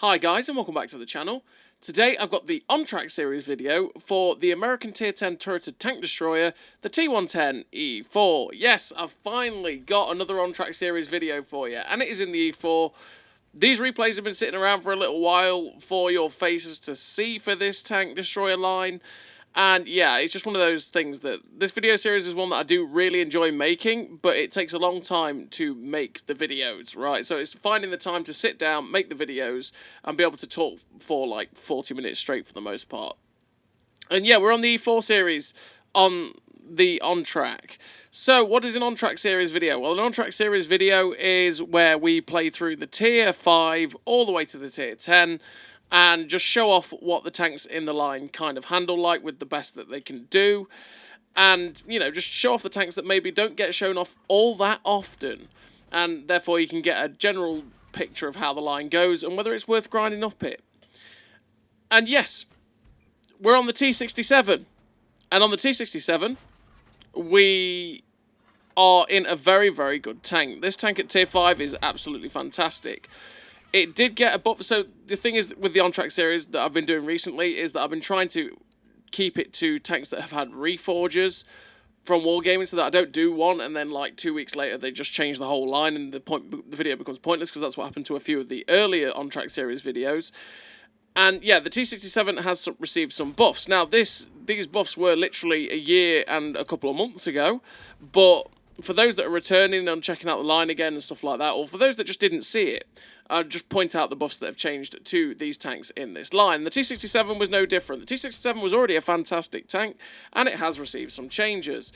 Hi guys and welcome back to the channel. Today I've got the on-track series video for the American Tier 10 turreted tank destroyer, the T110E4. Yes, I've finally got another on-track series video for you, and it is in the E4. These replays have been sitting around for a little while for your faces to see for this tank destroyer line. And yeah, it's just one of those things that this video series is one that I do really enjoy making, but it takes a long time to make the videos, right? So it's finding the time to sit down, make the videos, and be able to talk for like 40 minutes straight for the most part. And yeah, we're on the E4 series on the on-track. So what is an on-track series video? Well, an on-track series video is where we play through the tier 5 all the way to the tier 10, and just show off what the tanks in the line kind of handle like with the best that they can do. And, you know, just show off the tanks that maybe don't get shown off all that often. And therefore you can get a general picture of how the line goes and whether it's worth grinding up it. And yes, we're on the T67. And on the T67, we are in a very, very good tank. This tank at tier 5 is absolutely fantastic. It did get a buff. So the thing is with the on-track series that I've been doing recently is that I've been trying to keep it to tanks that have had reforges from Wargaming, so that I don't do one and then like 2 weeks later they just change the whole line and the video becomes pointless, because that's what happened to a few of the earlier on-track series videos. And yeah, the T67 has received some buffs. Now these buffs were literally a year and a couple of months ago, but for those that are returning and checking out the line again and stuff like that, or for those that just didn't see it, I'll just point out the buffs that have changed to these tanks in this line. The T67 was no different. The T67 was already a fantastic tank, and it has received some changes.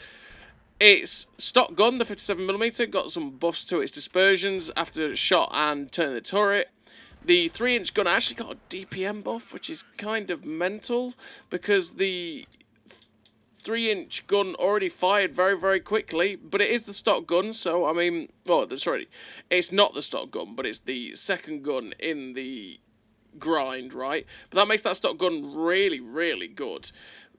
Its stock gun, the 57mm, got some buffs to its dispersions after shot and turning the turret. The 3-inch gun actually got a DPM buff, which is kind of mental, because the 3-inch gun already fired very, very quickly, but it is the stock gun, so, I mean, well, sorry, it's not the stock gun, but it's the second gun in the grind, right? But that makes that stock gun really, really good.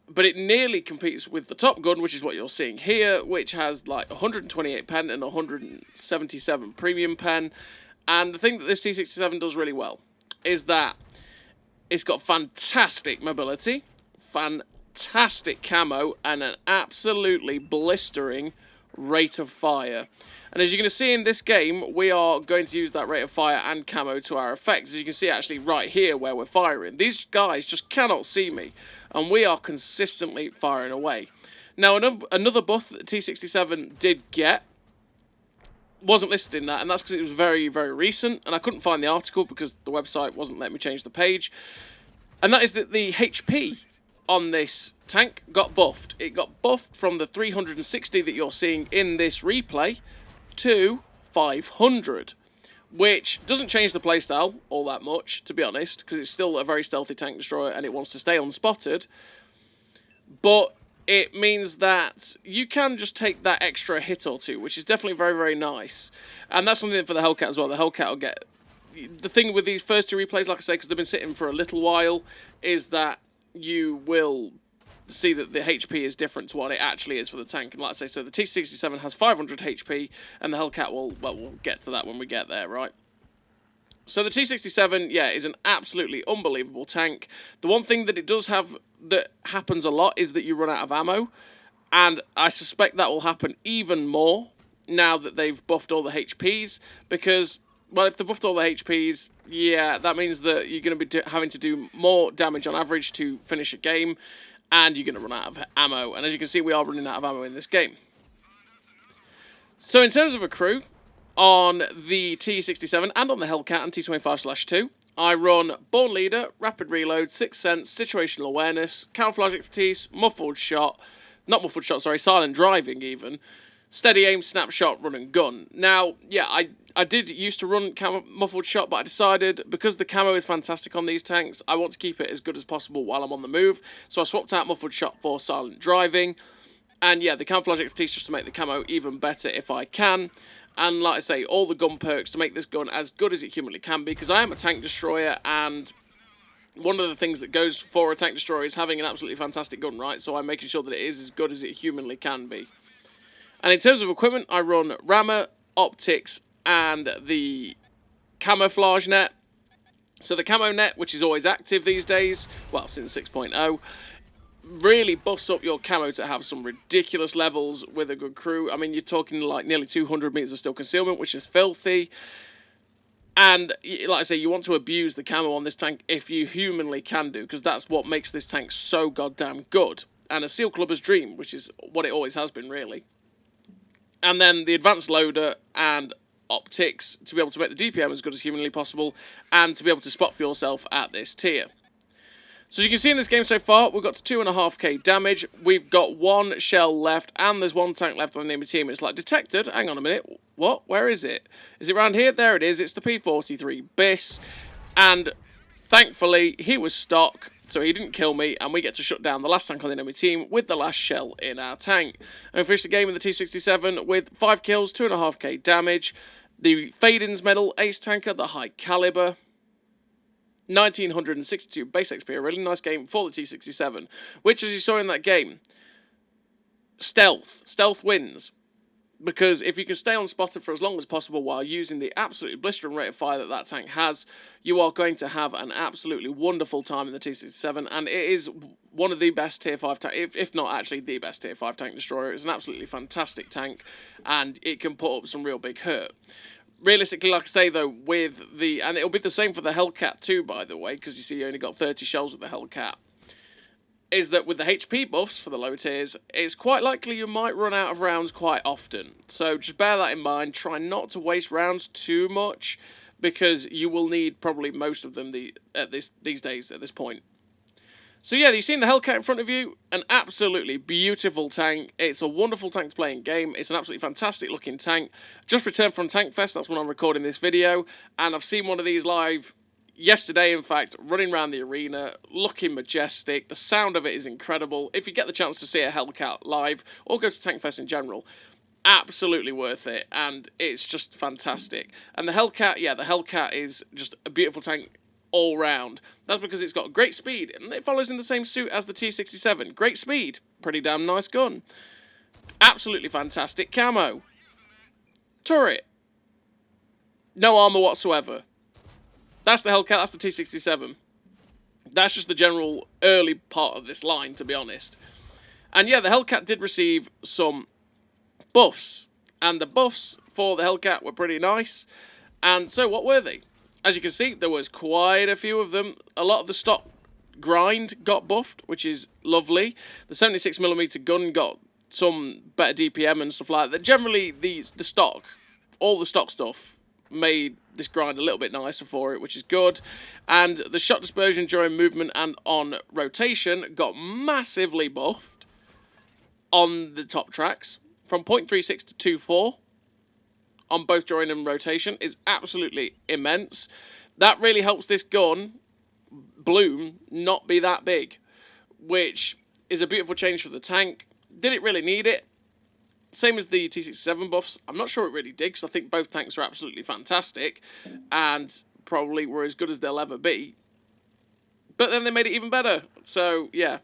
But it nearly competes with the top gun, which is what you're seeing here, which has like 128 pen and 177 premium pen. And the thing that this T67 does really well is that it's got fantastic mobility, fantastic camo, and an absolutely blistering rate of fire. And as you're going to see in this game, we are going to use that rate of fire and camo to our effects. As you can see actually right here where we're firing. These guys just cannot see me, and we are consistently firing away. Now another buff that T67 did get wasn't listed in that, and that's because it was very, very recent, and I couldn't find the article because the website wasn't letting me change the page. And that is that the HP on this tank got buffed. It got buffed from the 360 that you're seeing in this replay to 500, which doesn't change the playstyle all that much, to be honest, because it's still a very stealthy tank destroyer and it wants to stay unspotted. But it means that you can just take that extra hit or two, which is definitely very, very nice. And that's something for the Hellcat as well. The Hellcat will get... The thing with these first two replays, like I say, because they've been sitting for a little while, is that you will see that the HP is different to what it actually is for the tank. And like I say, so the T67 has 500 HP, and the Hellcat will, well, we'll get to that when we get there, right? So the T67, yeah, is an absolutely unbelievable tank. The one thing that it does have that happens a lot is that you run out of ammo, and I suspect that will happen even more now that they've buffed all the HPs, because, well, if they've buffed all the HPs, yeah, that means that you're going to be having to do more damage on average to finish a game, and you're going to run out of ammo, and as you can see, we are running out of ammo in this game. So in terms of a crew, on the T67 and on the Hellcat and T25/2, I run Born Leader, Rapid Reload, Sixth Sense, Situational Awareness, Camouflage Expertise, Muffled Shot, not Muffled Shot, sorry, Silent Driving even, Steady Aim, Snapshot, Run and Gun. Now, yeah, I did used to run Muffled Shot, but I decided, because the camo is fantastic on these tanks, I want to keep it as good as possible while I'm on the move, so I swapped out Muffled Shot for Silent Driving, and yeah, the Camouflage Expertise just to make the camo even better if I can. And like I say, all the gun perks to make this gun as good as it humanly can be, because I am a tank destroyer, and one of the things that goes for a tank destroyer is having an absolutely fantastic gun, right? So I'm making sure that it is as good as it humanly can be. And in terms of equipment, I run rammer, optics, and the camouflage net. So the camo net, which is always active these days, well, since 6.0, really buffs up your camo to have some ridiculous levels with a good crew. I mean, you're talking like nearly 200 meters of still concealment, which is filthy. And like I say, you want to abuse the camo on this tank if you humanly can do, because that's what makes this tank so goddamn good. And a Seal Clubber's dream, which is what it always has been, really. And then the advanced loader and optics to be able to make the DPM as good as humanly possible, and to be able to spot for yourself at this tier. So as you can see in this game so far, we've got to 2.5k damage, we've got one shell left, and there's one tank left on the enemy team. It's like, detected, hang on a minute, what, where is it? Is it around here? There it is, it's the P43 Biss, and thankfully he was stock, so he didn't kill me, and we get to shut down the last tank on the enemy team with the last shell in our tank. And we finish the game with the T67 with 5 kills, 2.5k damage, the Faden's Medal, Ace Tanker, the High Caliber, 1962 base XP, a really nice game for the T67, which, as you saw in that game, stealth wins, because if you can stay unspotted for as long as possible while using the absolutely blistering rate of fire that tank has, you are going to have an absolutely wonderful time in the T67, and it is one of the best tier 5 tank, if not actually the best tier 5 tank destroyer. It's an absolutely fantastic tank, and it can put up some real big hurt. Realistically, like I say, though, with the... And it'll be the same for the Hellcat too, by the way, because you see you only got 30 shells with the Hellcat. Is that with the HP buffs for the low tiers, it's quite likely you might run out of rounds quite often. So just bear that in mind. Try not to waste rounds too much, because you will need probably most of them these days at this point. So yeah, you've seen the Hellcat in front of you, an absolutely beautiful tank. It's a wonderful tank to play in game. It's an absolutely fantastic looking tank. Just returned from Tank Fest, that's when I'm recording this video, and I've seen one of these live yesterday, in fact, running around the arena, looking majestic. The sound of it is incredible. If you get the chance to see a Hellcat live, or go to Tank Fest in general, absolutely worth it, and it's just fantastic. And the Hellcat, yeah, the Hellcat is just a beautiful tank all round. That's because it's got great speed, and it follows in the same suit as the T67. Great speed, pretty damn nice gun. Absolutely fantastic camo. Turret. No armour whatsoever. That's the Hellcat, that's the T67. That's just the general early part of this line, to be honest. And yeah, the Hellcat did receive some buffs, and the buffs for the Hellcat were pretty nice. And so what were they? As you can see, there was quite a few of them. A lot of the stock grind got buffed, which is lovely. The 76mm gun got some better DPM and stuff like that. Generally, all the stock stuff made this grind a little bit nicer for it, which is good. And the shot dispersion during movement and on rotation got massively buffed on the top tracks. From 0.36 to 2.4. On both during and rotation is absolutely immense. That really helps this gun, Bloom, not be that big, which is a beautiful change for the tank. Did it really need it? Same as the T67 buffs. I'm not sure it really did, because I think both tanks are absolutely fantastic, and probably were as good as they'll ever be. But then they made it even better, so yeah.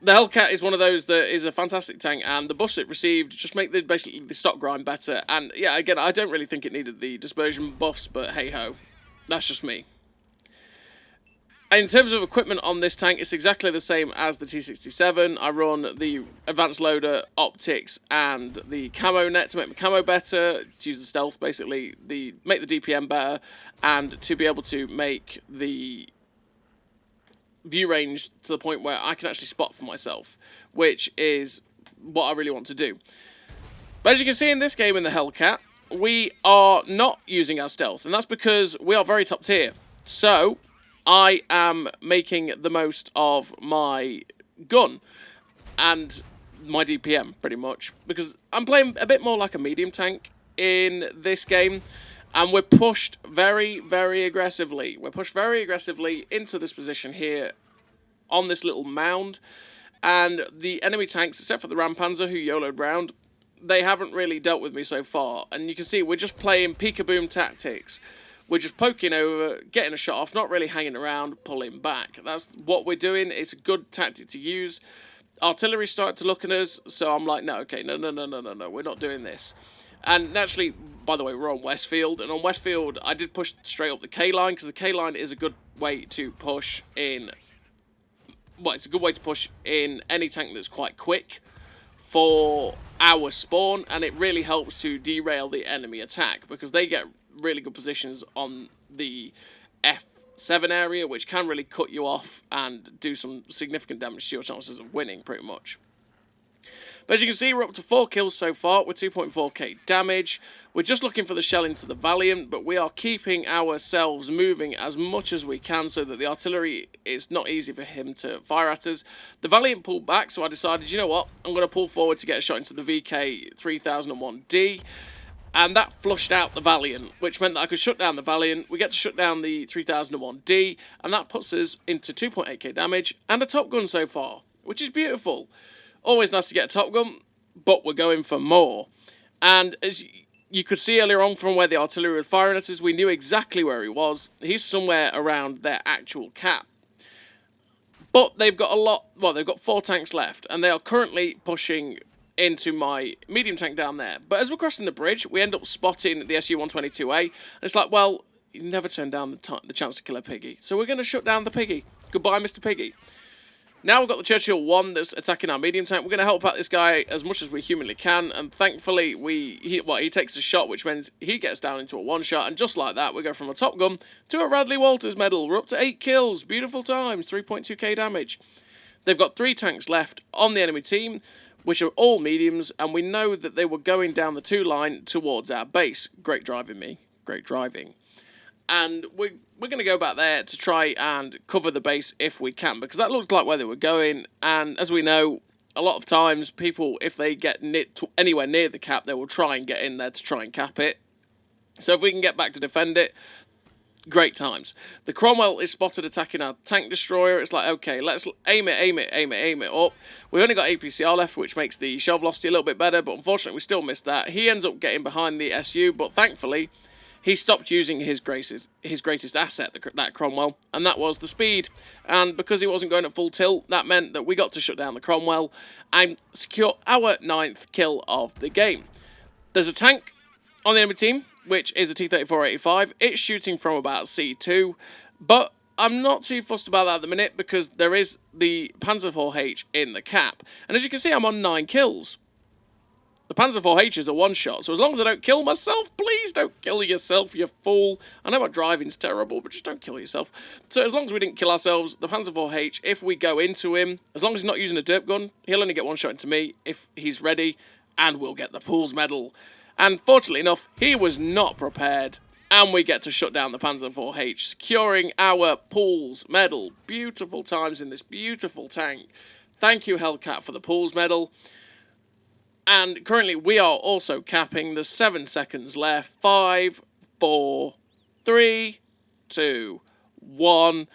The Hellcat is one of those that is a fantastic tank, and the buffs it received just make basically the stock grind better. And yeah, again, I don't really think it needed the dispersion buffs, but hey-ho. That's just me. In terms of equipment on this tank, it's exactly the same as the T67. I run the advanced loader, optics, and the camo net to make my camo better, to use the stealth, basically, make the DPM better, and to be able to make the view range to the point where I can actually spot for myself, which is what I really want to do. But as you can see in this game in the Hellcat, we are not using our stealth, and that's because we are very top tier. So I am making the most of my gun and my DPM, pretty much, because I'm playing a bit more like a medium tank in this game. And we're pushed very, very aggressively. We're pushed very aggressively into this position here on this little mound. And the enemy tanks, except for the Rampanzer who YOLO'd round, they haven't really dealt with me so far. And you can see we're just playing peekaboo tactics. We're just poking over, getting a shot off, not really hanging around, pulling back. That's what we're doing. It's a good tactic to use. Artillery started to look at us, so I'm like, no, okay, no, we're not doing this. And naturally, by the way, we're on Westfield, and on Westfield, I did push straight up the K-line, because the K-line is a good way to push in... Well, it's a good way to push in any tank that's quite quick for our spawn, and it really helps to derail the enemy attack, because they get really good positions on the F7 area, which can really cut you off and do some significant damage to your chances of winning, pretty much. But as you can see, we're up to 4 kills so far with 2.4k damage. We're just looking for the shell into the Valiant, but we are keeping ourselves moving as much as we can so that the artillery is not easy for him to fire at us. The Valiant pulled back, so I decided, you know what, I'm going to pull forward to get a shot into the VK 3001D. And that flushed out the Valiant, which meant that I could shut down the Valiant. We get to shut down the 3001D, and that puts us into 2.8k damage and a Top Gun so far, which is beautiful. Always nice to get a Top Gun, but we're going for more. And as you could see earlier on from where the artillery was firing at us, we knew exactly where he was. He's somewhere around their actual cap. But they've got a lot, well, they've got 4 tanks left, and they are currently pushing into my medium tank down there. But as we're crossing the bridge, we end up spotting the SU-122A, and it's like, well, you never turn down the chance to kill a piggy. So we're going to shut down the piggy. Goodbye, Mr. Piggy. Now we've got the Churchill 1 that's attacking our medium tank. We're going to help out this guy as much as we humanly can, and thankfully he takes a shot, which means he gets down into a one-shot, and just like that, we go from a Top Gun to a Radley Walters medal. We're up to 8 kills, beautiful times, 3.2k damage. They've got 3 tanks left on the enemy team, which are all mediums, and we know that they were going down the 2 line towards our base. Great driving, me. Great driving. And we're going to go back there to try and cover the base if we can, because that looked like where they were going, and as we know, a lot of times people, if they get anywhere near the cap, they will try and get in there to try and cap it. So if we can get back to defend it, great times. The Cromwell is spotted attacking our tank destroyer. It's like, okay, let's aim it up. We've only got APCR left, which makes the shell velocity a little bit better, but unfortunately we still missed that. He ends up getting behind the SU, but thankfully he stopped using his greatest asset, that Cromwell, and that was the speed. And because he wasn't going at full tilt, that meant that we got to shut down the Cromwell and secure our 9th kill of the game. There's a tank on the enemy team, which is a T34-85. It's shooting from about C2, but I'm not too fussed about that at the minute because there is the Panzer IV-H in the cap. And as you can see, I'm on 9 kills. The Panzer IV-H is a one-shot, so as long as I don't kill myself, please don't kill yourself, you fool. I know my driving's terrible, but just don't kill yourself. So as long as we didn't kill ourselves, the Panzer IV-H, if we go into him, as long as he's not using a derp gun, he'll only get one shot into me if he's ready, and we'll get the Pools medal. And fortunately enough, he was not prepared, and we get to shut down the Panzer IV-H, securing our Pools medal. Beautiful times in this beautiful tank. Thank you, Hellcat, for the Pools medal. And currently we are also capping. There's 7 seconds left. 5, 4, 3, 2, 1.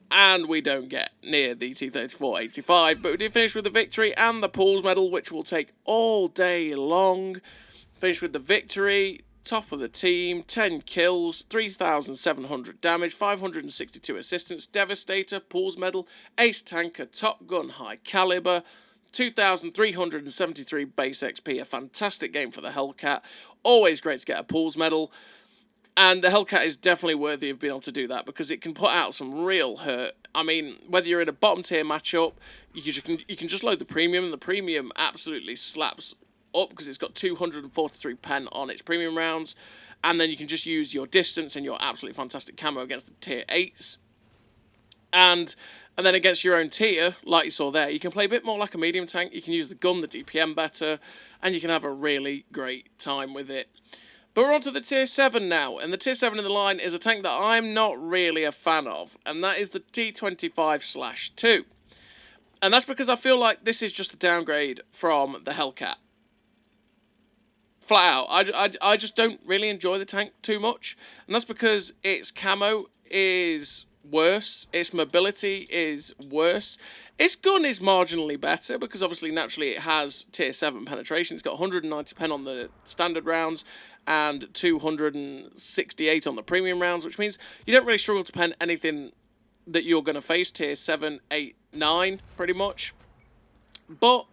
And we don't get near the T34-85, but we did finish with the victory and the Pools medal, which will take all day long. Finish with the victory, top of the team, 10 kills, 3,700 damage, 562 assistance, Devastator, Pools medal, Ace Tanker, Top Gun, High Caliber, 2,373 base XP, a fantastic game for the Hellcat. Always great to get a Pools medal. And the Hellcat is definitely worthy of being able to do that because it can put out some real hurt. I mean, whether you're in a bottom tier matchup, you can just load the premium, and the premium absolutely slaps up because it's got 243 pen on its premium rounds. And then you can just use your distance and your absolutely fantastic camo against the tier 8s. And then against your own tier, like you saw there, you can play a bit more like a medium tank. You can use the gun, the DPM better, and you can have a really great time with it. But we're on to the tier 7 now, and the tier 7 in the line is a tank that I'm not really a fan of, and that is the T25/2. And that's because I feel like this is just a downgrade from the Hellcat. Flat out, I just don't really enjoy the tank too much, and that's because its camo is worse, its mobility is worse, its gun is marginally better because obviously naturally it has tier 7 penetration. It's got 190 pen on the standard rounds and 268 on the premium rounds, which means you don't really struggle to pen anything that you're going to face tier 7, 8, 9 pretty much. But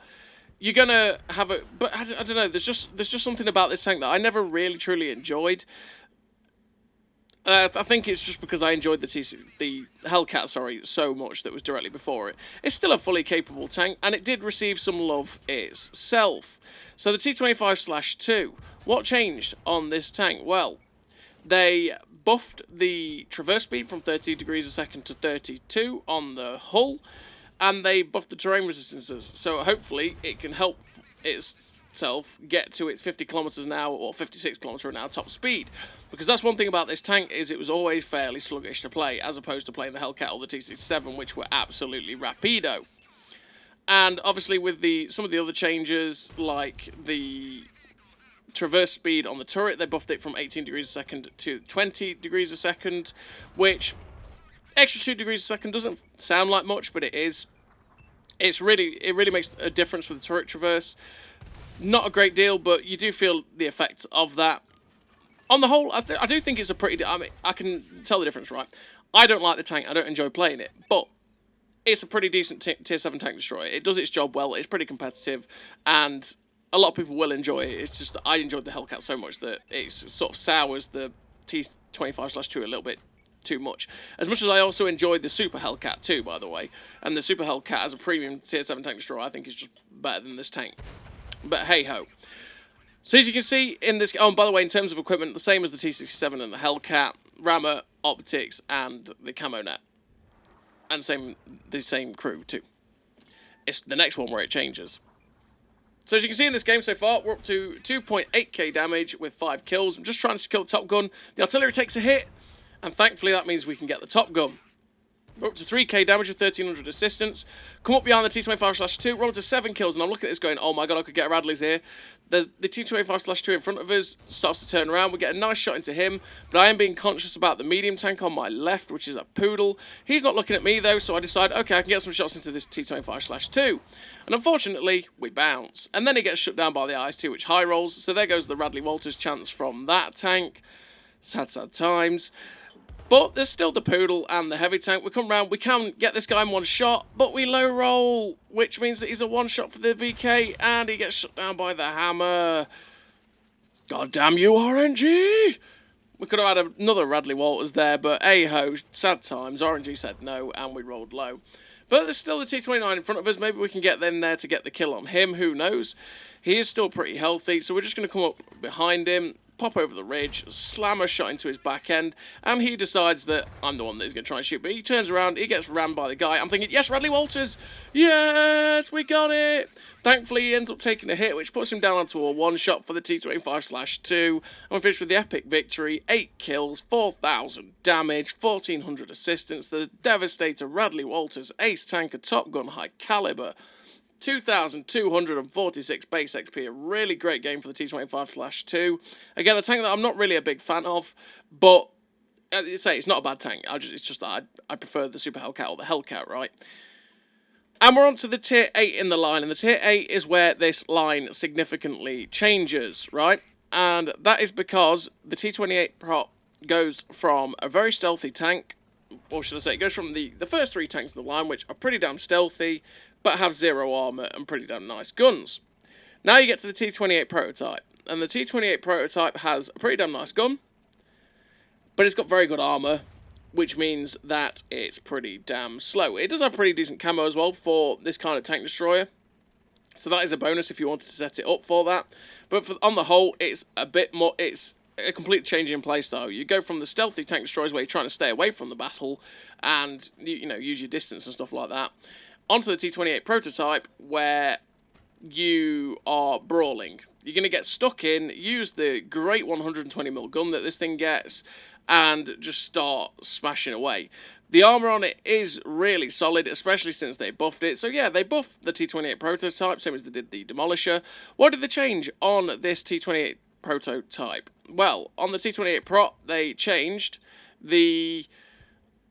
you're gonna have a, but I don't know. There's just something about this tank that I never really truly enjoyed. I think it's just because I enjoyed the Hellcat, sorry, so much that was directly before it. It's still a fully capable tank, and it did receive some love itself. So the T25/2, what changed on this tank? Well, they buffed the traverse speed from 30 degrees a second to 32 on the hull, and they buffed the terrain resistances. So hopefully it can help itself get to its 50 kilometers an hour or 56 kilometers an hour top speed, because that's one thing about this tank, is it was always fairly sluggish to play, as opposed to playing the Hellcat or the T67, which were absolutely rapido. And obviously with some of the other changes, like the traverse speed on the turret, they buffed it from 18 degrees a second to 20 degrees a second, which extra 2 degrees a second doesn't sound like much, but it is. It really makes a difference for the turret traverse. Not a great deal, but you do feel the effects of that. On the whole, I do think it's a pretty... I mean, I can tell the difference, right? I don't like the tank. I don't enjoy playing it, but it's a pretty decent Tier 7 tank destroyer. It does its job well. It's pretty competitive, and a lot of people will enjoy it. It's just I enjoyed the Hellcat so much that it sort of sours the T25/2 a little bit too much. As much as I also enjoyed the Super Hellcat too, by the way. And the Super Hellcat as a premium Tier 7 tank destroyer, I think is just better than this tank. But hey-ho. So as you can see in this... Oh, and by the way, in terms of equipment, the same as the T67 and the Hellcat, rammer, optics, and the camo net. And the same crew too. It's the next one where it changes. So as you can see in this game so far, we're up to 2.8k damage with 5 kills. I'm just trying to kill the top gun. The artillery takes a hit, and thankfully that means we can get the top gun. We're up to 3k damage with 1300 assistance. Come up behind the T25/2, we're up to 7 kills, and I'm looking at this going, oh my god, I could get a Radley's here. The T25/2 in front of us starts to turn around. We get a nice shot into him, but I am being conscious about the medium tank on my left, which is a Poodle. He's not looking at me though, so I decide, okay, I can get some shots into this T25/2. And unfortunately, we bounce. And then he gets shut down by the IS-2, which high rolls, so there goes the Radley Walters chance from that tank. Sad, sad times. But there's still the Poodle and the heavy tank. We come round, we can get this guy in one shot, but we low roll, which means that he's a one shot for the VK, and he gets shut down by the hammer. God damn you, RNG! We could have had another Radley Walters there, but hey-ho, sad times. RNG said no, and we rolled low. But there's still the T29 in front of us. Maybe we can get in there to get the kill on him, who knows? He is still pretty healthy, so we're just going to come up behind him, pop over the ridge, slam a shot into his back end, and he decides that I'm the one that he's going to try and shoot. But he turns around, he gets rammed by the guy. I'm thinking, yes, Radley Walters! Yes, we got it! Thankfully, he ends up taking a hit, which puts him down onto a one-shot for the T25/2. And we finish with the epic victory. 8 kills, 4,000 damage, 1,400 assistance. The Devastator Radley Walters Ace Tanker Top Gun High Caliber. 2,246 base XP, a really great game for the T25/2. Again, a tank that I'm not really a big fan of, but as you say, it's not a bad tank. It's just that I prefer the Super Hellcat or the Hellcat, right? And we're on to the Tier 8 in the line, and the Tier 8 is where this line significantly changes, right? And that is because the T28 Proto goes from a very stealthy tank, or should I say, it goes from the first 3 tanks in the line, which are pretty damn stealthy, but have 0 armor and pretty damn nice guns. Now you get to the T28 Prototype, and the T28 Prototype has a pretty damn nice gun, but it's got very good armor, which means that it's pretty damn slow. It does have pretty decent camo as well for this kind of tank destroyer, so that is a bonus if you wanted to set it up for that. But on the whole, it's a bit more, it's a complete change in playstyle. You go from the stealthy tank destroyers where you're trying to stay away from the battle and you know, use your distance and stuff like that, onto the T28 Prototype where you are brawling. You're going to get stuck in, use the great 120mm gun that this thing gets, and just start smashing away. The armor on it is really solid, especially since they buffed it. So yeah, they buffed the T28 Prototype, same as they did the Demolisher. What did they change on this T28 Prototype? Well, on the T28 Pro, they changed the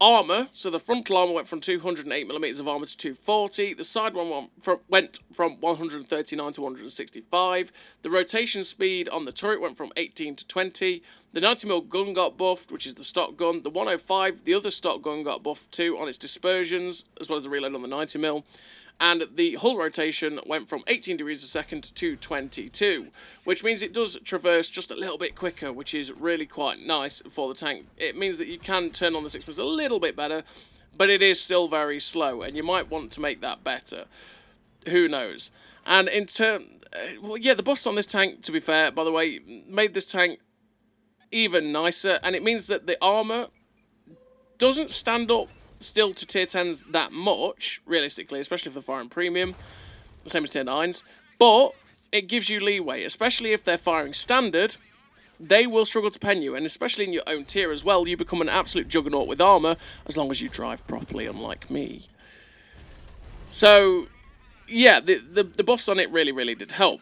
armor. So the frontal armor went from 208mm of armor to 240. The side one went from 139 to 165. The rotation speed on the turret went from 18 to 20. The 90mm gun got buffed, which is the stock gun. The 105, the other stock gun, got buffed too on its dispersions, as well as the reload on the 90mm. and the hull rotation went from 18 degrees a second to 22, which means it does traverse just a little bit quicker, which is really quite nice for the tank. It means that you can turn on the 6 a little bit better, but it is still very slow, and you might want to make that better. Who knows? And in turn, well, yeah, the buffs on this tank, to be fair, by the way, made this tank even nicer, and it means that the armour doesn't stand up still to tier 10s that much, realistically, especially if they're firing premium, the same as tier 9s, but it gives you leeway, especially if they're firing standard. They will struggle to pen you, and especially in your own tier as well, you become an absolute juggernaut with armour, as long as you drive properly, unlike me. So, yeah, the buffs on it really did help.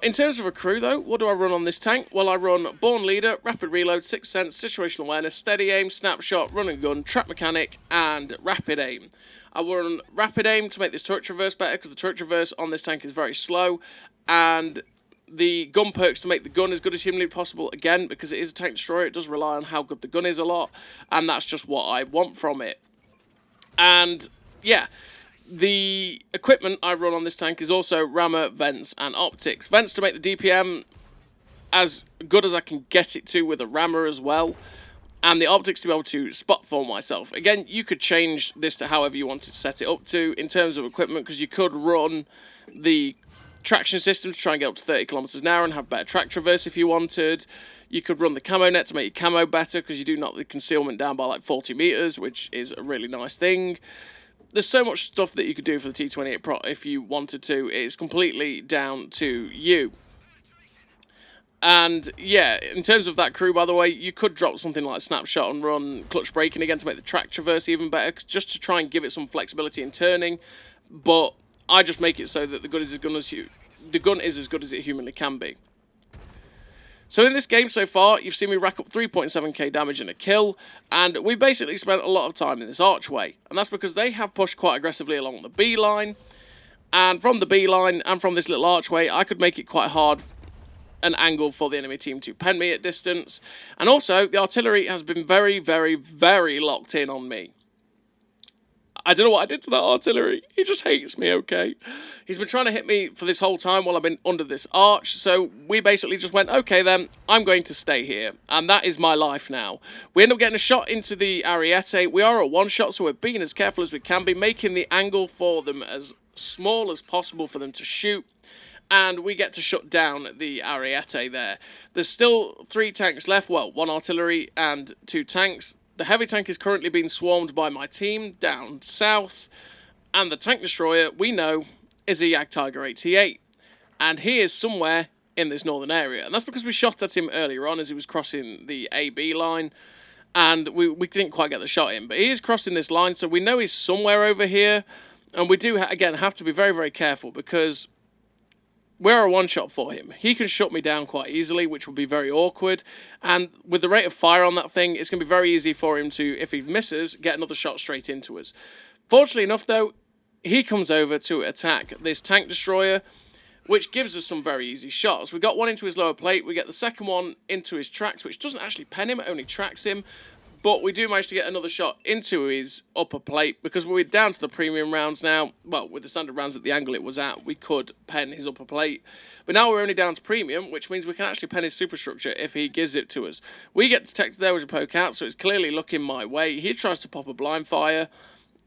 In terms of a crew, though, what do I run on this tank? Well, I run Born Leader, Rapid Reload, Sixth Sense, Situational Awareness, Steady Aim, Snapshot, Run and Gun, Trap Mechanic, and Rapid Aim. I run Rapid Aim to make this turret traverse better, because the turret traverse on this tank is very slow, and the gun perks to make the gun as good as humanly possible, again, because it is a tank destroyer, it does rely on how good the gun is a lot, and that's just what I want from it. And, yeah, the equipment I run on this tank is also rammer, vents, and optics. Vents to make the DPM as good as I can get it to with a rammer as well, and the optics to be able to spot for myself. Again, you could change this to however you wanted to set it up to in terms of equipment, because you could run the traction system to try and get up to 30 kilometers an hour and have better track traverse if you wanted. You could run the camo net to make your camo better, because you do knock the concealment down by like 40 meters, which is a really nice thing. There's so much stuff that you could do for the T28 Proto if you wanted to. It's completely down to you. And yeah, in terms of that crew, by the way, you could drop something like Snapshot and run clutch braking again to make the track traverse even better, just to try and give it some flexibility in turning. But I just make it so that the gun is as good as it humanly can be. So in this game so far, you've seen me rack up 3.7k damage and a kill, and we basically spent a lot of time in this archway, and that's because they have pushed quite aggressively along the B line, and from the B line and from this little archway, I could make it quite hard an angle for the enemy team to pen me at distance, and also the artillery has been very locked in on me. I don't know what I did to that artillery. He just hates me, okay? He's been trying to hit me for this whole time while I've been under this arch, so we basically just went, okay then, I'm going to stay here. And that is my life now. We end up getting a shot into the Ariete. We are a one-shot, so we're being as careful as we can be, making the angle for them as small as possible for them to shoot. And we get to shut down the Ariete there. There's still 3 tanks left, well, 1 artillery and 2 tanks. The heavy tank is currently being swarmed by my team down south, and the tank destroyer, we know, is a Jagdtiger 88, and he is somewhere in this northern area, and that's because we shot at him earlier on as he was crossing the AB line, and we didn't quite get the shot in, but he is crossing this line, so we know he's somewhere over here, and we do, again, have to be very careful, because we're a one-shot for him. He can shut me down quite easily, which would be very awkward. And with the rate of fire on that thing, it's going to be very easy for him to, if he misses, get another shot straight into us. Fortunately enough, though, he comes over to attack this tank destroyer, which gives us some very easy shots. We got one into his lower plate. We get the second one into his tracks, which doesn't actually pen him, it only tracks him. But we do manage to get another shot into his upper plate, because we're down to the premium rounds now. Well, with the standard rounds at the angle it was at, we could pen his upper plate. But now we're only down to premium, which means we can actually pen his superstructure if he gives it to us. We get detected there as a poke out, so it's clearly looking my way. He tries to pop a blind fire.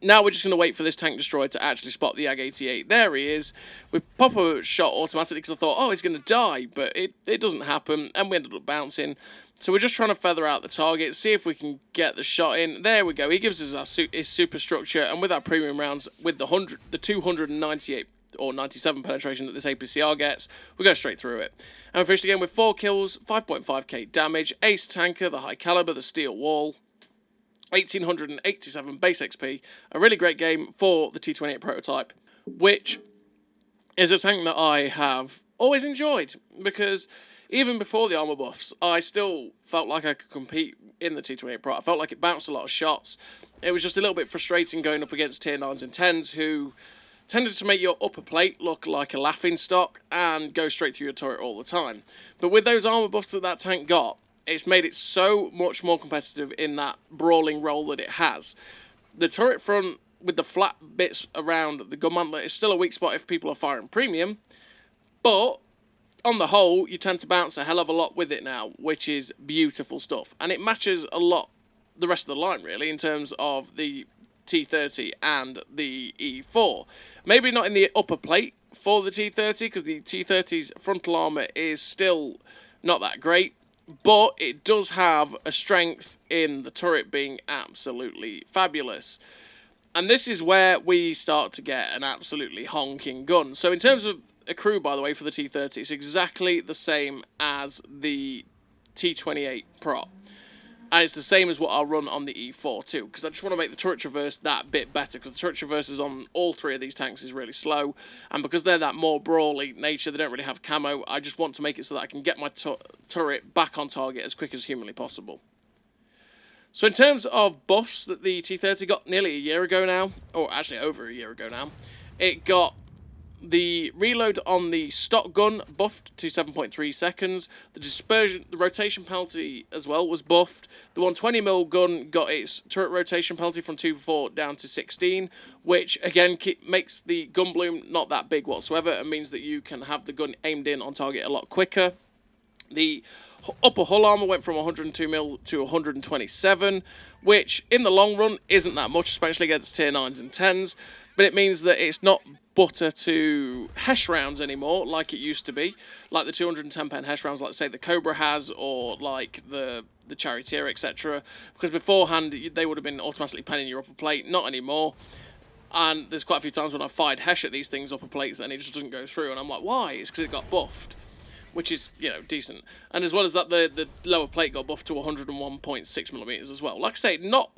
Now we're just going to wait for this tank destroyer to actually spot the Jag-88. There he is. We pop a shot automatically because I thought, oh, he's going to die. But it doesn't happen, and we ended up bouncing. So we're just trying to feather out the target, see if we can get the shot in. There we go. He gives us his superstructure, and with our premium rounds, with the 298 or 97 penetration that this APCR gets, we go straight through it. And we finished the game with 4 kills, 5.5k damage, ace tanker, the high caliber, the steel wall, 1887 base XP. A really great game for the T28 prototype, which is a tank that I have always enjoyed, because even before the armor buffs, I still felt like I could compete in the T28 Pro. I felt like it bounced a lot of shots. It was just a little bit frustrating going up against tier 9s and 10s who tended to make your upper plate look like a laughing stock and go straight through your turret all the time. But with those armor buffs that tank got, it's made it so much more competitive in that brawling role that it has. The turret front with the flat bits around the gun mantlet is still a weak spot if people are firing premium, but on the whole, you tend to bounce a hell of a lot with it now, which is beautiful stuff. And it matches a lot the rest of the line, really, in terms of the T30 and the E4. Maybe not in the upper plate for the T30, because the T30's frontal armour is still not that great, but it does have a strength in the turret being absolutely fabulous. And this is where we start to get an absolutely honking gun. So in terms of a crew, by the way, for the T30, it's exactly the same as the T28 Proto. And it's the same as what I'll run on the E4 too, because I just want to make the turret traverse that bit better, because the turret traverses on all three of these tanks is really slow, and because they're that more brawly nature, they don't really have camo, I just want to make it so that I can get my turret back on target as quick as humanly possible. So in terms of buffs that the T30 got nearly a year ago now, or actually over a year ago now, it got the reload on the stock gun buffed to 7.3 seconds. The dispersion, the rotation penalty as well was buffed. The 120mm gun got its turret rotation penalty from 2.4 down to 16, which again makes the gun bloom not that big whatsoever and means that you can have the gun aimed in on target a lot quicker. The upper hull armour went from 102mm to 127, which in the long run isn't that much, especially against tier 9s and 10s, but it means that it's not butter to Hesh rounds anymore like it used to be, like the 210 pen Hesh rounds like say the Cobra has, or like the Charioteer, etc. Because beforehand they would have been automatically penning your upper plate, not anymore. And there's quite a few times when I've fired Hesh at these things upper plates and it just doesn't go through, and I'm like, why? It's because it got buffed, which is, you know, decent. And as well as that, the lower plate got buffed to 101.6mm as well. Like I say, not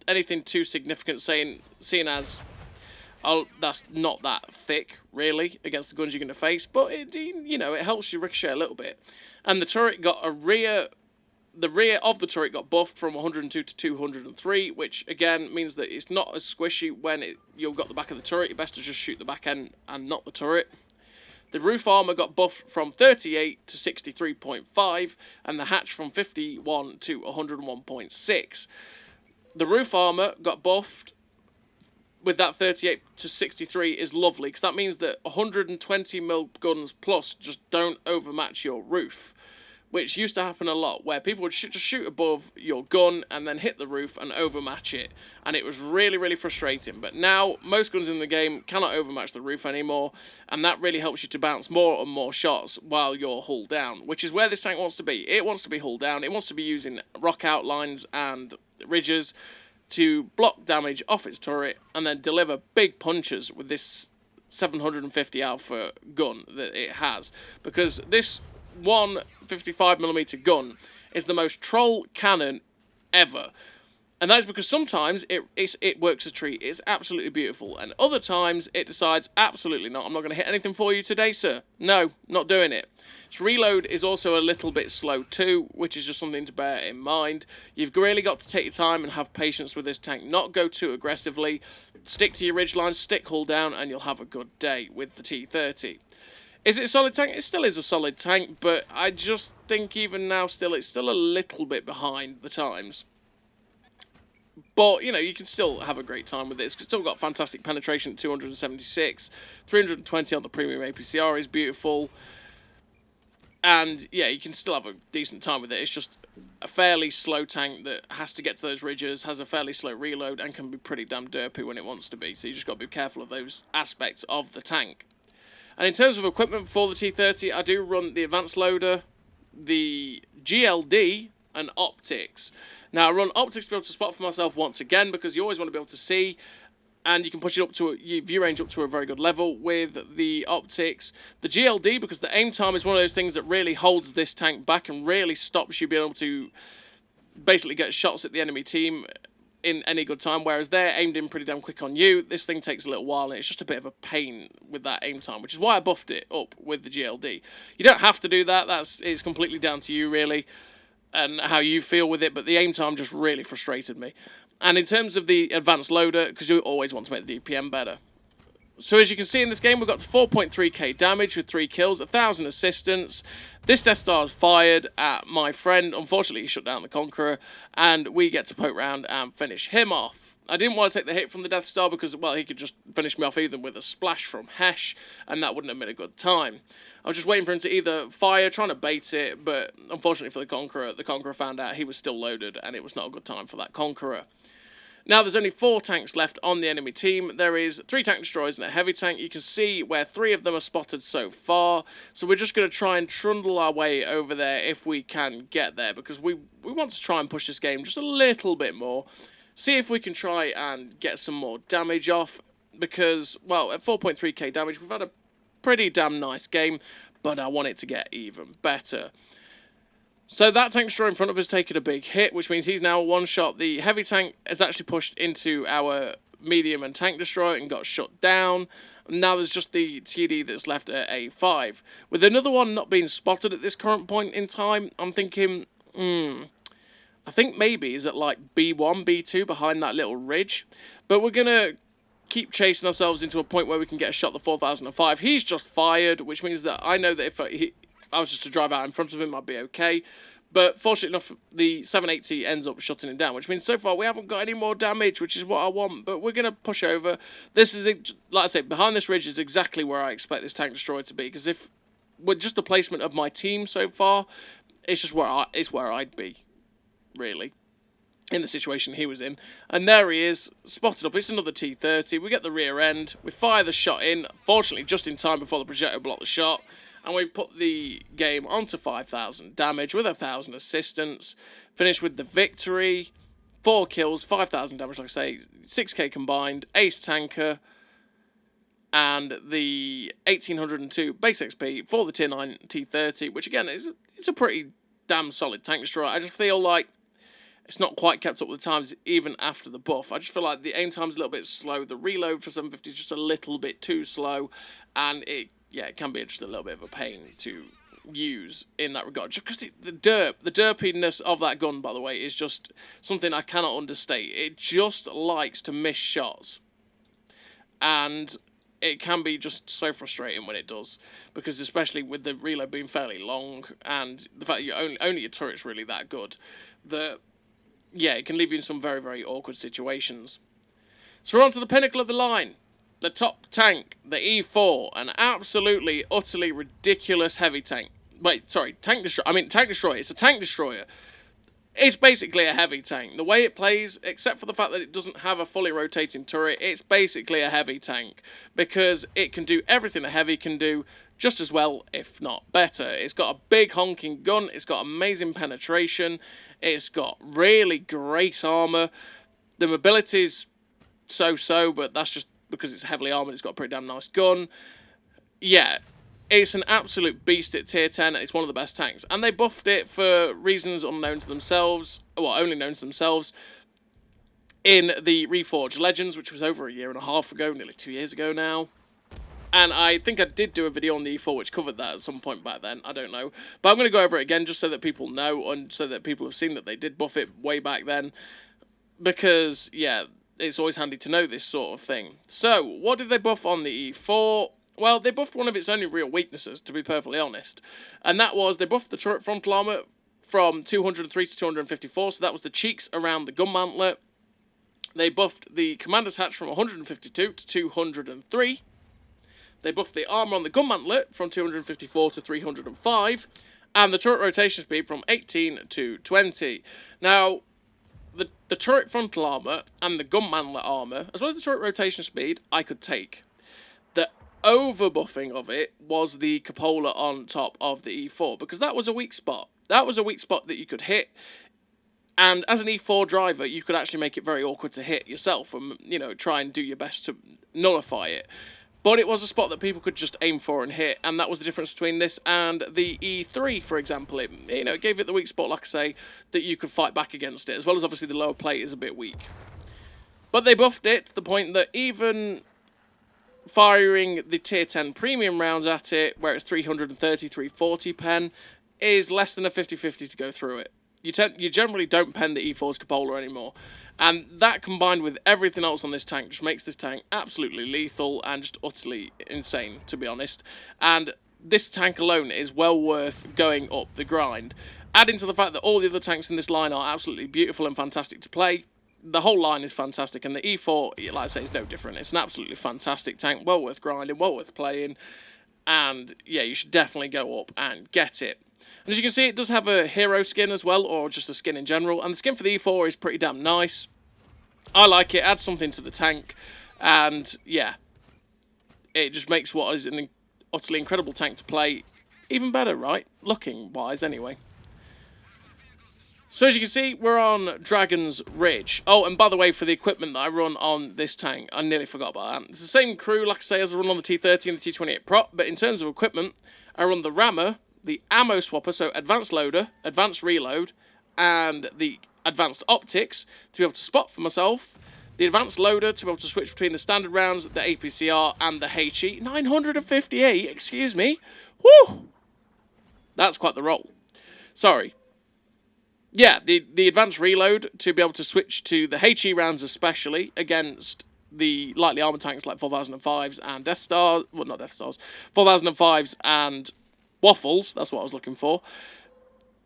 anything too significant, seeing as that's not that thick, really, against the guns you're going to face, but it, you know, it helps you ricochet a little bit. And the turret got the rear of the turret got buffed from 102 to 203, which again means that it's not as squishy when you've got the back of the turret. You're best to just shoot the back end and not the turret. The roof armour got buffed from 38 to 63.5, and the hatch from 51 to 101.6. The roof armour got buffed with that 38 to 63 is lovely, because that means that 120mm guns plus just don't overmatch your roof, which used to happen a lot, where people would just shoot above your gun and then hit the roof and overmatch it, and it was really, really frustrating. But now, most guns in the game cannot overmatch the roof anymore, and that really helps you to bounce more and more shots while you're hull down, which is where this tank wants to be. It wants to be hull down, it wants to be using rock outlines and ridges to block damage off its turret and then deliver big punches with this 750 alpha gun that it has, because this 155mm gun is the most troll cannon ever. And that is because sometimes it works a treat, it's absolutely beautiful, and other times it decides, absolutely not, I'm not going to hit anything for you today, sir. No, not doing it. Its reload is also a little bit slow too, which is just something to bear in mind. You've really got to take your time and have patience with this tank, not go too aggressively, stick to your ridge lines, stick hull down, and you'll have a good day with the T30. Is it a solid tank? It still is a solid tank, but I just think even now still it's still a little bit behind the times. But, you know, you can still have a great time with it. It's still got fantastic penetration at 276. 320 on the premium APCR is beautiful. And, yeah, you can still have a decent time with it. It's just a fairly slow tank that has to get to those ridges, has a fairly slow reload, and can be pretty damn derpy when it wants to be. So you just got to be careful of those aspects of the tank. And in terms of equipment for the T30, I do run the advanced loader, the GLD, and optics. Now, I run optics to be able to spot for myself once again, because you always want to be able to see, and you can push it up to your view range up to a very good level with the optics. The GLD, because the aim time is one of those things that really holds this tank back and really stops you being able to basically get shots at the enemy team in any good time, whereas they're aimed in pretty damn quick on you. This thing takes a little while, and it's just a bit of a pain with that aim time, which is why I buffed it up with the GLD. You don't have to do that, it's completely down to you, really, and how you feel with it, but the aim time just really frustrated me. And in terms of the advanced loader, because you always want to make the DPM better. So as you can see in this game, we've got to 4.3k damage with 3 kills, 1,000 assistance. This Death Star is fired at my friend. Unfortunately, he shut down the Conqueror, and we get to poke round and finish him off. I didn't want to take the hit from the Death Star because, well, he could just finish me off either with a splash from Hesh, and that wouldn't have been a good time. I was just waiting for him to either fire, trying to bait it, but unfortunately for the Conqueror found out he was still loaded, and it was not a good time for that Conqueror. Now there's only 4 tanks left on the enemy team. There is 3 tank destroyers and a heavy tank. You can see where 3 of them are spotted so far. So we're just going to try and trundle our way over there if we can get there, because we want to try and push this game just a little bit more. See if we can try and get some more damage off, because, well, at 4.3k damage, we've had a pretty damn nice game, but I want it to get even better. So that tank destroyer in front of us taking a big hit, which means he's now one shot. The heavy tank has actually pushed into our medium and tank destroyer and got shut down. Now there's just the TD that's left at A5. With another one not being spotted at this current point in time, I'm thinking, I think maybe he's at like B1, B2 behind that little ridge. But we're going to keep chasing ourselves into a point where we can get a shot at the 4005. He's just fired, which means that I know that if I was just to drive out in front of him, I'd be okay. But fortunately enough, the 780 ends up shutting him down, which means so far we haven't got any more damage, which is what I want. But we're going to push over. This is, like I say, behind this ridge is exactly where I expect this tank destroyer to be. Because if, with just the placement of my team so far, it's just where I'd be, really, in the situation he was in. And there he is, spotted up. It's another T30. We get the rear end. We fire the shot in, fortunately just in time before the projectile blocked the shot. And we put the game onto 5,000 damage with 1,000 assistance. Finished with the victory. 4 kills, 5,000 damage, like I say. 6k combined. Ace tanker. And the 1,802 base XP for the Tier 9 T30. Which, again, is a pretty damn solid tank destroyer. I just feel like it's not quite kept up with the times even after the buff. I just feel like the aim time's a little bit slow. The reload for 750 is just a little bit too slow. And it can be just a little bit of a pain to use in that regard. Just because the derpiness of that gun, by the way, is just something I cannot understate. It just likes to miss shots. And it can be just so frustrating when it does. Because especially with the reload being fairly long, and the fact that only your turret's really that good, that, it can leave you in some very, very awkward situations. So we're on to the pinnacle of the line. The top tank, the E4, an absolutely, utterly ridiculous heavy tank. Wait, sorry, tank destroyer. It's a tank destroyer. It's basically a heavy tank. The way it plays, except for the fact that it doesn't have a fully rotating turret, it's basically a heavy tank. Because it can do everything a heavy can do, just as well, if not better. It's got a big honking gun, it's got amazing penetration, it's got really great armour. The mobility's so-so, but that's just because it's heavily armoured. It's got a pretty damn nice gun. Yeah, it's an absolute beast at tier 10. It's one of the best tanks. And they buffed it for reasons unknown to themselves, well, only known to themselves, in the Reforged Legends, which was over a year and a half ago, nearly 2 years ago now. And I think I did do a video on the E4 which covered that at some point back then. I don't know. But I'm going to go over it again just so that people know, and so that people have seen that they did buff it way back then. Because, it's always handy to know this sort of thing. So, what did they buff on the E4? Well, they buffed one of its only real weaknesses, to be perfectly honest. And that was, they buffed the turret frontal armour from 203 to 254, so that was the cheeks around the gun mantlet. They buffed the commander's hatch from 152 to 203. They buffed the armour on the gun mantlet from 254 to 305. And the turret rotation speed from 18 to 20. Now, the turret frontal armour and the gun mantlet armour, as well as the turret rotation speed, I could take. The overbuffing of it was the cupola on top of the E4, because that was a weak spot. That was a weak spot that you could hit, and as an E4 driver, you could actually make it very awkward to hit yourself and, try and do your best to nullify it. But it was a spot that people could just aim for and hit, and that was the difference between this and the E3, for example. It gave it the weak spot, like I say, that you could fight back against it, as well as obviously the lower plate is a bit weak. But they buffed it to the point that even firing the tier 10 premium rounds at it, where it's 330, 340 pen, is less than a 50-50 to go through it. You generally don't pen the E4's cupola anymore. And that, combined with everything else on this tank, just makes this tank absolutely lethal and just utterly insane, to be honest. And this tank alone is well worth going up the grind. Adding to the fact that all the other tanks in this line are absolutely beautiful and fantastic to play, the whole line is fantastic, and the E4, like I say, is no different. It's an absolutely fantastic tank, well worth grinding, well worth playing, and yeah, you should definitely go up and get it. And as you can see, it does have a hero skin as well, or just a skin in general, and the skin for the E4 is pretty damn nice. I like it, adds something to the tank, and yeah, it just makes what is an utterly incredible tank to play even better, right? Looking-wise, anyway. So as you can see, we're on Dragon's Ridge. Oh, and by the way, for the equipment that I run on this tank, I nearly forgot about that. It's the same crew, like I say, as I run on the T30 and the T28 Proto, but in terms of equipment, I run the rammer, the ammo swapper, so advanced loader, advanced reload, and the advanced optics to be able to spot for myself, the advanced loader to be able to switch between the standard rounds, the APCR, and the HE. 958, excuse me. Woo! That's quite the roll. Sorry. Yeah, the advanced reload to be able to switch to the HE rounds especially against the lightly armoured tanks like 4005s and Death Stars, well not Death Stars, 4005s and Waffles, that's what I was looking for,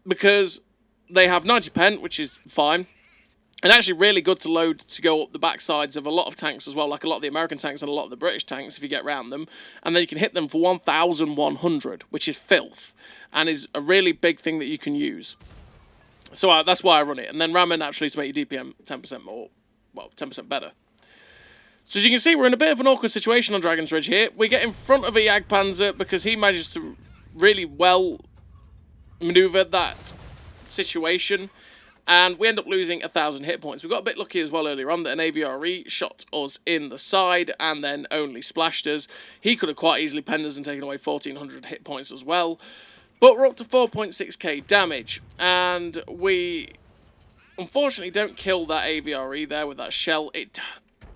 because they have 90 pen, which is fine, and actually really good to load to go up the backsides of a lot of tanks as well, like a lot of the American tanks and a lot of the British tanks if you get around them, and then you can hit them for 1,100, which is filth, and is a really big thing that you can use. So that's why I run it. And then ramming naturally to make your DPM 10% more, well, 10% better. So as you can see, we're in a bit of an awkward situation on Dragon's Ridge here. We get in front of a Jagdpanzer because he manages to really well maneuver that situation. And we end up losing 1,000 hit points. We got a bit lucky as well earlier on that an AVRE shot us in the side and then only splashed us. He could have quite easily penned us and taken away 1,400 hit points as well. But we're up to 4.6k damage, and we unfortunately don't kill that AVRE there with that shell. It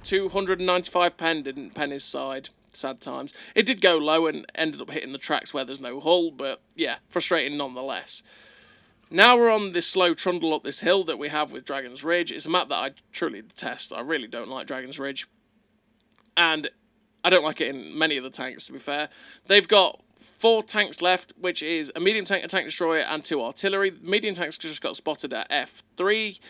295 pen didn't pen his side. Sad times. It did go low and ended up hitting the tracks where there's no hull, but yeah, frustrating nonetheless. Now we're on this slow trundle up this hill that we have with Dragon's Ridge. It's a map that I truly detest. I really don't like Dragon's Ridge, and I don't like it in many of the tanks, to be fair. They've got 4 tanks left, which is a medium tank, a tank destroyer, and 2 artillery. The medium tanks just got spotted at F3.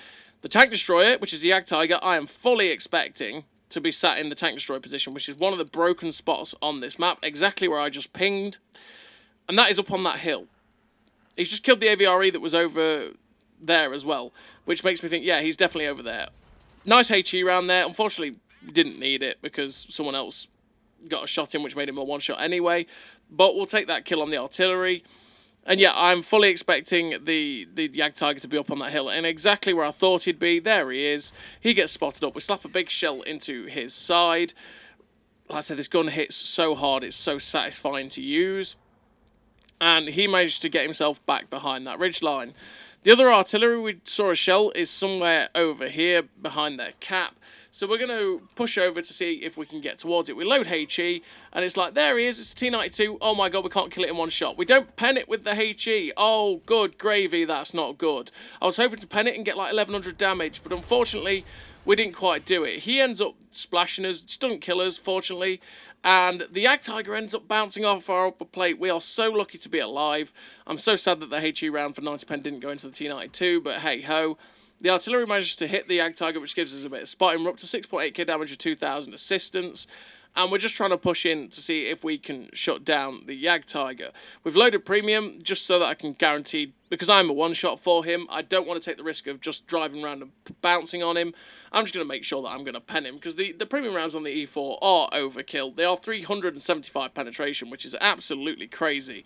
The tank destroyer, which is the Jagdtiger, I am fully expecting to be sat in the tank destroyer position, which is one of the broken spots on this map, exactly where I just pinged. And that is up on that hill. He's just killed the AVRE that was over there as well, which makes me think, yeah, he's definitely over there. Nice HE round there. Unfortunately, didn't need it because someone else got a shot in, which made him a one-shot anyway. But we'll take that kill on the artillery. And yeah, I'm fully expecting the Jagdtiger to be up on that hill. And exactly where I thought he'd be, there he is. He gets spotted up. We slap a big shell into his side. Like I said, this gun hits so hard, it's so satisfying to use. And he managed to get himself back behind that ridge line. The other artillery we saw a shell is somewhere over here behind their cap. So we're going to push over to see if we can get towards it. We load HE, and it's like, there he is, it's a T92. Oh my god, we can't kill it in one shot. We don't pen it with the HE. Oh, good gravy, that's not good. I was hoping to pen it and get like 1,100 damage, but unfortunately, we didn't quite do it. He ends up splashing us, doesn't kill us, fortunately, and the Jagdtiger ends up bouncing off our upper plate. We are so lucky to be alive. I'm so sad that the HE round for 90 pen didn't go into the T92, but hey-ho. The artillery manages to hit the Jagdtiger, which gives us a bit of spotting. We're up to 6.8k damage with 2,000 assistance. And we're just trying to push in to see if we can shut down the Jagdtiger. We've loaded premium just so that I can guarantee, because I'm a one-shot for him, I don't want to take the risk of just driving around and bouncing on him. I'm just going to make sure that I'm going to pen him, because the premium rounds on the E4 are overkill. They are 375 penetration, which is absolutely crazy.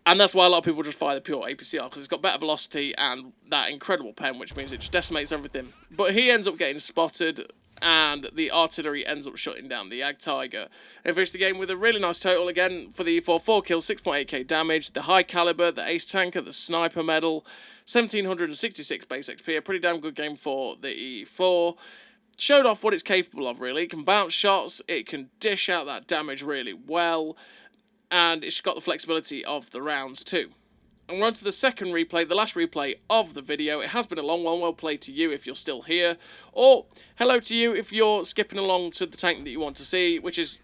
And that's why a lot of people just fire the pure APCR, because it's got better velocity and that incredible pen, which means it just decimates everything. But he ends up getting spotted, and the artillery ends up shutting down the Jagdtiger. And finished the game with a really nice total again for the E4. 4 kills, 6.8k damage, the high caliber, the ace tanker, the sniper medal, 1,766 base XP. A pretty damn good game for the E4. Showed off what it's capable of, really. It can bounce shots, it can dish out that damage really well, and it's got the flexibility of the rounds too. And we're on to the second replay, the last replay of the video. It has been a long one. Well played to you if you're still here, or hello to you if you're skipping along to the tank that you want to see, which is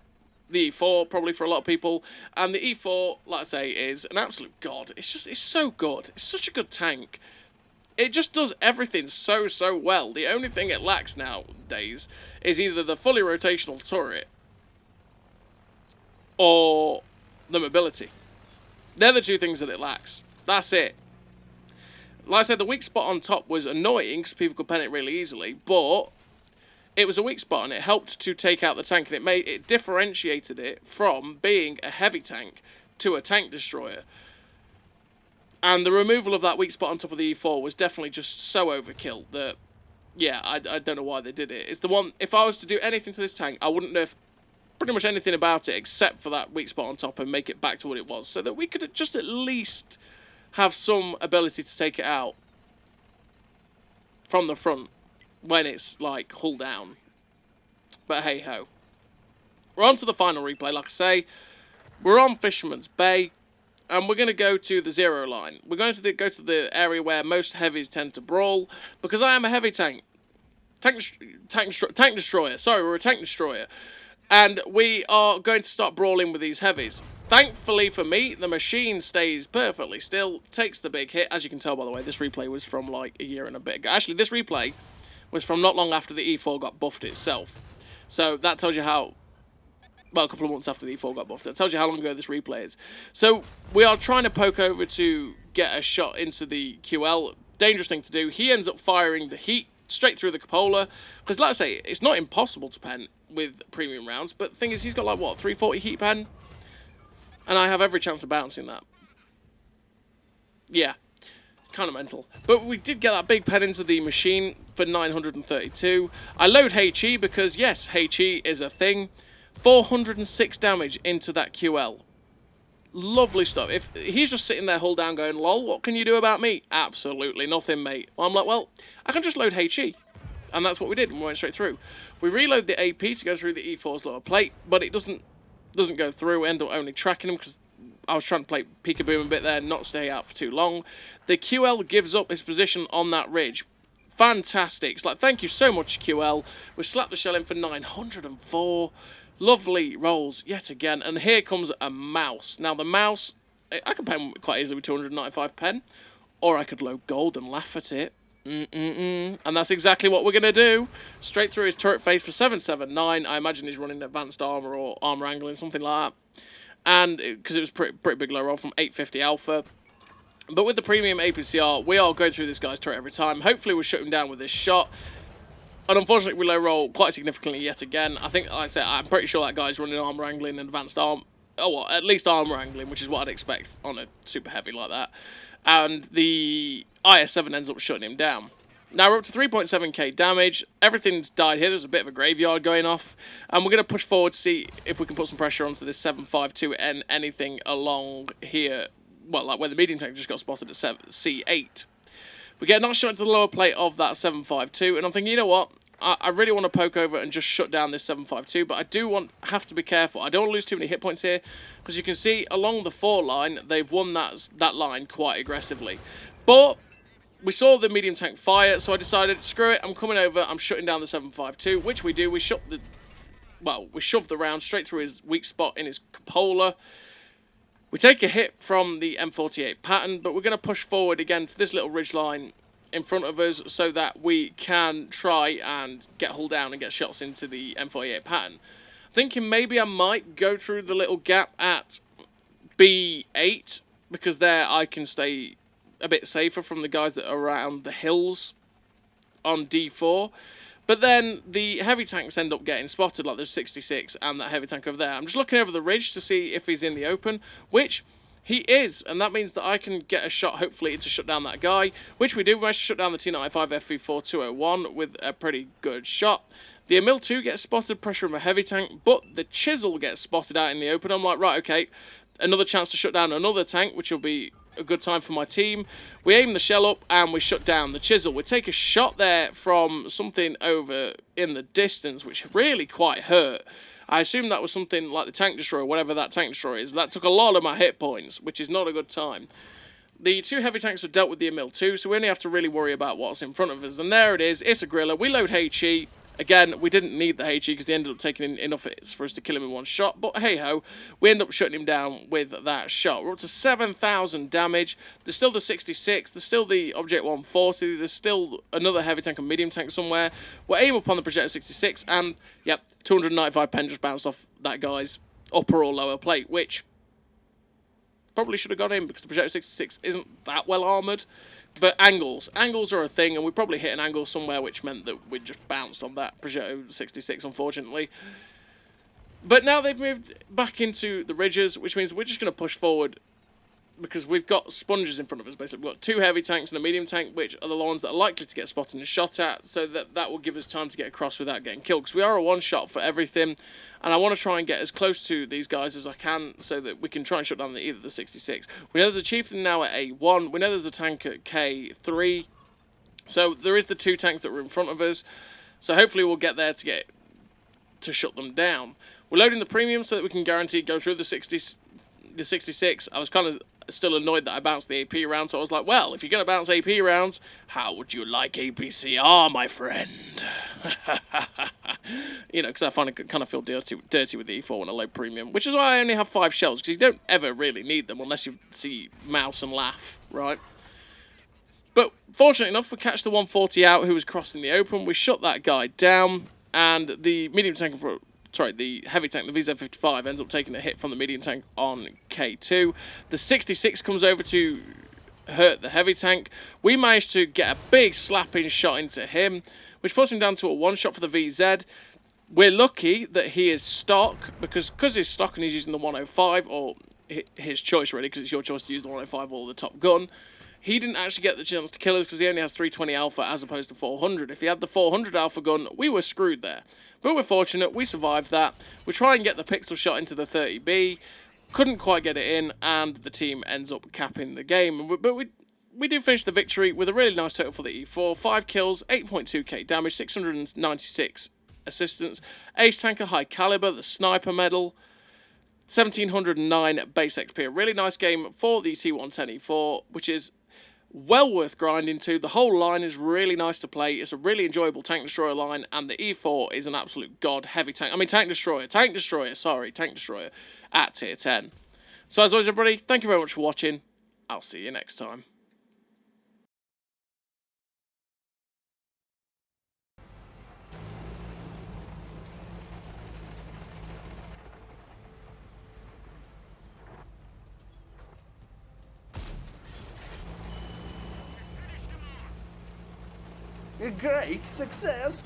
the E4, probably for a lot of people. And the E4, like I say, is an absolute god. It's so good. It's such a good tank. It just does everything so, so well. The only thing it lacks nowadays is either the fully rotational turret or the mobility. They're the two things that it lacks. That's it. Like I said, the weak spot on top was annoying because people could pen it really easily, but it was a weak spot and it helped to take out the tank, and it differentiated it from being a heavy tank to a tank destroyer. And the removal of that weak spot on top of the E4 was definitely just so overkill that, yeah, I don't know why they did it. It's the one, if I was to do anything to this tank, I wouldn't know pretty much anything about it except for that weak spot on top and make it back to what it was, so that we could just at least have some ability to take it out from the front when it's, like, hull down. But hey-ho. We're on to the final replay, like I say. We're on Fisherman's Bay, and we're going to go to the 0 line. We're going to go to the area where most heavies tend to brawl, because I am a heavy tank. Tank destroyer. Sorry, we're a tank destroyer. And we are going to start brawling with these heavies. Thankfully for me, the machine stays perfectly still, takes the big hit. As you can tell, by the way, this replay was from like a year and a bit ago. Actually, this replay was from not long after the E4 got buffed itself. So that tells you how, well, a couple of months after the E4 got buffed. That tells you how long ago this replay is. So we are trying to poke over to get a shot into the QL. Dangerous thing to do. He ends up firing the heat straight through the cupola. Because like I say, it's not impossible to pen with premium rounds, but the thing is, he's got like, what, 340 heat pen? And I have every chance of bouncing that. Yeah, kind of mental. But we did get that big pen into the machine for 932. I load HE because, yes, HE is a thing. 406 damage into that QL. Lovely stuff. If he's just sitting there hull down going, lol, what can you do about me? Absolutely nothing, mate. Well, I'm like, well, I can just load HE. And that's what we did, and we went straight through. We reload the AP to go through the E4's lower plate, but it doesn't go through. We end up only tracking him because I was trying to play peekaboo a bit there, not stay out for too long. The QL gives up his position on that ridge. Fantastic. It's like, thank you so much, QL. We slapped the shell in for 904. Lovely rolls yet again. And here comes a mouse. Now, the mouse, I can pen quite easily with 295 pen, or I could load gold and laugh at it. And that's exactly what we're going to do. Straight through his turret face for 779. I imagine he's running advanced armor or armor angling, something like that. And because it was pretty big low roll from 850 alpha. But with the premium APCR, we are going through this guy's turret every time. Hopefully we'll shut him down with this shot. And unfortunately we low roll quite significantly yet again. I think, like I said, I'm pretty sure that guy's running armor angling and advanced armor. Oh, well, at least armor angling, which is what I'd expect on a super heavy like that. And the IS-7 ends up shutting him down. Now we're up to 3.7k damage. Everything's died here. There's a bit of a graveyard going off. And we're going to push forward to see if we can put some pressure onto this 7.52 and anything along here. Well, like where the medium tank just got spotted at C8. We get a nice shot into the lower plate of that 7.52. And I'm thinking, you know what? I really want to poke over and just shut down this 7.52, but I do have to be careful. I don't want to lose too many hit points here, because you can see along the 4 line, they've won that line quite aggressively. But we saw the medium tank fire, so I decided, screw it, I'm coming over, I'm shutting down the 7.52, which we do. We shoved the round straight through his weak spot in his cupola. We take a hit from the M48 pattern, but we're going to push forward again to this little ridge line in front of us so that we can try and get hull down and get shots into the M48 pattern. Thinking maybe I might go through the little gap at B8, because there I can stay a bit safer from the guys that are around the hills on D4. But then the heavy tanks end up getting spotted, like there's 66 and that heavy tank over there. I'm just looking over the ridge to see if he's in the open, which he is, and that means that I can get a shot, hopefully, to shut down that guy, which we do. We managed to shut down the T95 FV4 201 with a pretty good shot. The Emil 2 gets spotted, pressure from a heavy tank, but the Chisel gets spotted out in the open. I'm like, right, okay, another chance to shut down another tank, which will be a good time for my team. We aim the shell up, and we shut down the Chisel. We take a shot there from something over in the distance, which really quite hurt. I assume that was something like the tank destroyer, whatever that tank destroyer is. That took a lot of my hit points, which is not a good time. The 2 heavy tanks have dealt with the Emil 2, so we only have to really worry about what's in front of us. And there it is. It's a griller. We load HE. Again, we didn't need the HE because they ended up taking enough hits for us to kill him in one shot, but hey-ho, we end up shutting him down with that shot. We're up to 7,000 damage. There's still the 66, there's still the Object 140, there's still another heavy tank and medium tank somewhere. We're aiming up on the Projector 66, and, yep, 295 pen just bounced off that guy's upper or lower plate, which probably should have got in because the Projector 66 isn't that well armoured. But angles are a thing, and we probably hit an angle somewhere, which meant that we just bounced on that Projector 66, unfortunately. But now they've moved back into the ridges, which means we're just going to push forward because we've got sponges in front of us, basically. We've got 2 heavy tanks and a medium tank, which are the ones that are likely to get spotted and shot at, so that will give us time to get across without getting killed, because we are a one-shot for everything, and I want to try and get as close to these guys as I can so that we can try and shut down either the 66. We know there's a chieftain now at A1, we know there's a tank at K3, so there is the 2 tanks that were in front of us, so hopefully we'll get there to shut them down. We're loading the premium so that we can guarantee go through the 66. I was kind of still annoyed that I bounced the AP round, so I was like, well, if you're going to bounce AP rounds, how would you like APCR, my friend? You know, because I kind of feel dirty with the E4 when I load premium, which is why I only have 5 shells, because you don't ever really need them unless you see mouse and laugh, right? But fortunately enough, we catch the 140 out who was crossing the open, we shut that guy down, and the medium tank the heavy tank, the VZ55, ends up taking a hit from the medium tank on K2. The 66 comes over to hurt the heavy tank. We managed to get a big slapping shot into him, which puts him down to a 1-shot for the VZ. We're lucky that he is stock, because he's stock and he's using the 105, or his choice really, because it's your choice to use the 105 or the top gun. He didn't actually get the chance to kill us because he only has 320 alpha as opposed to 400. If he had the 400 alpha gun, we were screwed there. But we're fortunate, we survived that. We try and get the pixel shot into the 30B, couldn't quite get it in, and the team ends up capping the game. But we do finish the victory with a really nice total for the E4. 5 kills, 8.2k damage, 696 assistance, ace tanker high caliber, the sniper medal, 1709 base XP. A really nice game for the T110E4, which is well worth grinding to. The whole line is really nice to play. It's a really enjoyable tank destroyer line, and the E4 is an absolute god heavy tank. I mean, tank destroyer at tier 10. So as always, everybody, thank you very much for watching. I'll see you next time. A great success!